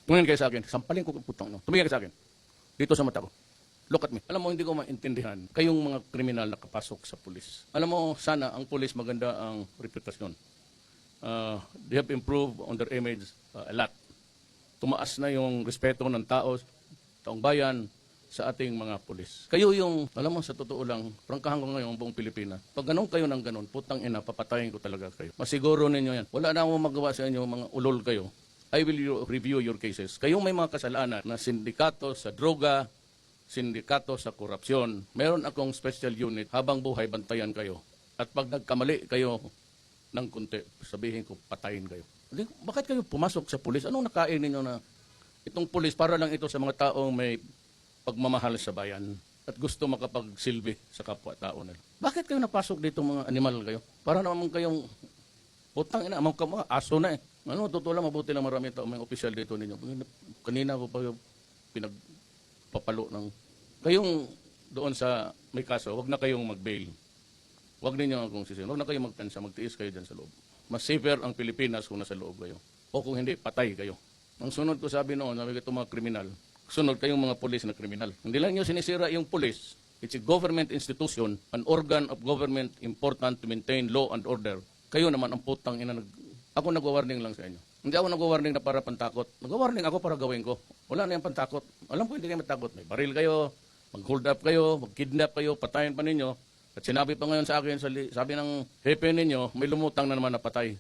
Tumingin kayo sa akin. Sampalin ko kung putang no. Tumingin kayo sa akin. Dito sa mata ko. Look at me. Alam mo, hindi ko maintindihan kayong mga kriminal na kapasok sa pulis. Alam mo, sana ang pulis maganda ang reputasyon. They have improved on their image a lot. Tumaas na yung respeto ng tao, taong bayan, sa ating mga pulis. Kayo yung, alam mo, sa totoo lang, prangkahan ko ngayon buong Pilipinas. Pag ganun kayo ng ganun, putang ina, papatayin ko talaga kayo. Masiguro ninyo yan. Wala na akong magawa sa inyo, mga ulol kayo. I will review your cases. Kayong may mga kasalanan na sindikato sa droga, sindikato sa korupsyon, meron akong special unit, habang buhay, bantayan kayo. At pag nagkamali kayo ng kunti, sabihin ko, patayin kayo. Bakit kayo pumasok sa pulis? Anong nakain ninyo na itong pulis para lang ito sa mga taong may pagmamahal sa bayan at gusto makapagsilbi sa kapwa-tao nila? Bakit kayo napasok dito mga animal kayo? Para naman kayong putang ina, mga aso na eh. Ano, totoo lang, mabuti lang marami tao, may opisyal dito ninyo. Kanina ko pa papalo ng... Kayong doon sa may kaso, wag na kayong mag-bail. Wag ninyo akong sisihin. Wag na kayong magtansa, magtiis kayo dyan sa loob. Mas safer ang Pilipinas kung nasa loob kayo. O kung hindi, patay kayo. Ang sunod ko sabi noon, sabi ko itong mga kriminal, sunod kayong mga pulis na kriminal. Hindi lang nyo sinisira yung pulis. It's a government institution, an organ of government important to maintain law and order. Kayo naman ang putang ina. Ako nagwa-warning lang sa inyo. Hindi ako nagwa-warning na para pantakot. Nagwa-warning ako para gawin ko. Wala na yung pantakot. Alam ko hindi kayo matakot. May baril kayo, mag-hold up kayo, mag-kidnap kayo, patayin pa ninyo. At sinabi pa ngayon sa akin, sabi ng hepe ninyo, may lumutang na naman na patay.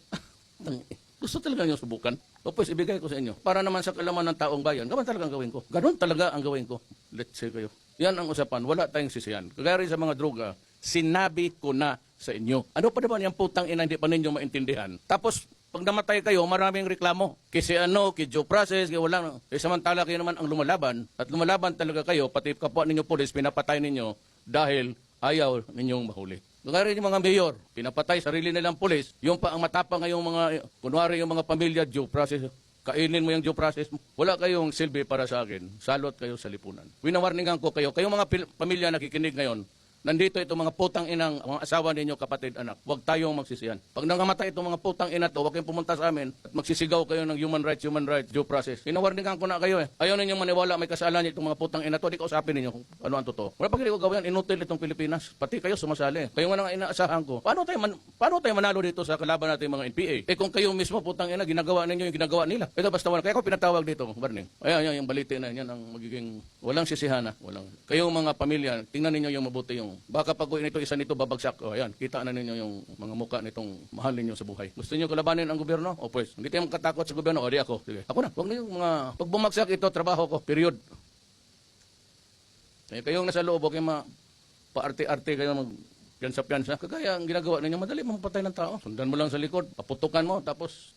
Gusto talaga nyo subukan? O pues, ibigay ko sa inyo. Para naman sa kalaman ng taong bayan, ganon talaga ang gawin ko. Ganon talaga ang gawin ko. Let's say kayo. Yan ang usapan. Wala tayong sisiyan. Kagaya rin sa mga droga, sinabi ko na sa inyo. Ano pa naman yung putang ina, hindi pa ninyo maintindihan? Tapos, pag namatay kayo, maraming reklamo. Kasi ano, kay due process, kay wala. Eh, samantala kayo naman ang lumalaban. At lumalaban talaga kayo, pati kapwa ninyo pulis, pinapatay ninyo dahil ayaw ninyong mahuli. Kagaya rin yung mga mayor, pinapatay sarili nilang pulis, yung pa ang matapang ngayong mga, kunwari yung mga pamilya, due process, kainin mo yung due process, wala kayong silbi para sa akin, salot kayo sa lipunan. Winawarningan ko kayo, kayong mga pamilya nakikinig ngayon, nandito itong mga putang inang, mga asawa ninyo, kapatid, anak, huwag tayong magsisiyan. Pag nangamatay itong mga putang ina to, huwag kayong pumunta sa amin at magsisigaw kayo ng human rights, due process. Winawarningan ko na kayo eh. Ayaw ninyong maniwala, may kasalanan itong mga putang ina to, di kausapin ninyo kung ano ang totoo. Wala pag hindi ko gawin, inutil itong Pilipinas. Pati kayo sumasali. Kayo nga nang inaasahan ko. Paano tayo manalo dito sa kalaban natin mga NPA? Eh kung kayo mismo putang ina, ginagawa ninyo yung ginagawa nila. Ito basta wala. Kaya ako pinatawag dito, Barney. Ayan, yung balite na, yan ang magiging walang sisihana. Kayong mga pamilya, tingnan ninyo yung mabuti yung baka pag ito isa nito babagsak. O ayan, kita na ninyo yung mga muka nitong mahal ninyo sa buhay. Gusto niyo kalabanin ang gobyerno? O pues, hindi tayo makatakot sa gobyerno. O di ako. Sige. Ako na. Huwag na yung mga pag bumagsak ito, trabaho ko. Period. Eh, kayong nasa loob, okay, paarte-arte kayo piyansa-piyansa. Kagaya ang ginagawa ninyo, madali mamapatay ng tao. Sundan mo lang sa likod, paputukan mo, tapos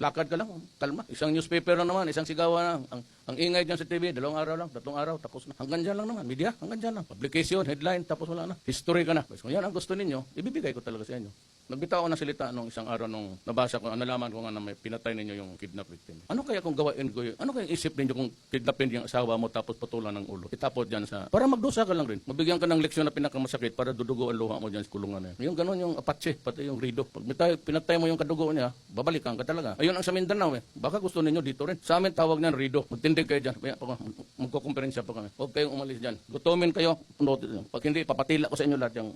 lakad ka lang, kalma. Isang newspaper na naman, isang sigawan na. Ang ingay dyan sa TV, 2 araw lang, 3 araw, tapos na. Hanggang dyan lang naman, media, hanggang dyan lang. Publication, headline, tapos wala na. History ka na. Kung yan ang gusto ninyo, ibibigay ko talaga sa inyo. Nagbitaw ako ng salita nung isang araw nung nabasa ko, nalaman ko nga na may pinatay ninyo yung kidnap victim. Ano kaya kung gawain ko yun? Ano kaya isip ninyo kung kidnapin yung asawa mo tapos patulan ng ulo? Itapot dyan sa... Para magdusa ka lang rin. Mabigyan ka ng leksyon na pinakamasakit para dudugo ang luha mo dyan sa kulungan na yan. Yung gano'n yung Apache, pati yung Rido. Pag pinatay mo yung kadugo niya, babalikan ka talaga. Ayun ang sa Mindanao eh. Baka gusto ninyo dito rin. Sa amin tawag niyan Rido. Magtindig kayo dyan. Magkukumperensya pa kami. Huwag kayong umalis dyan. Gutumin kayo. Pag hindi, papatila ko sa inyo lahat yung...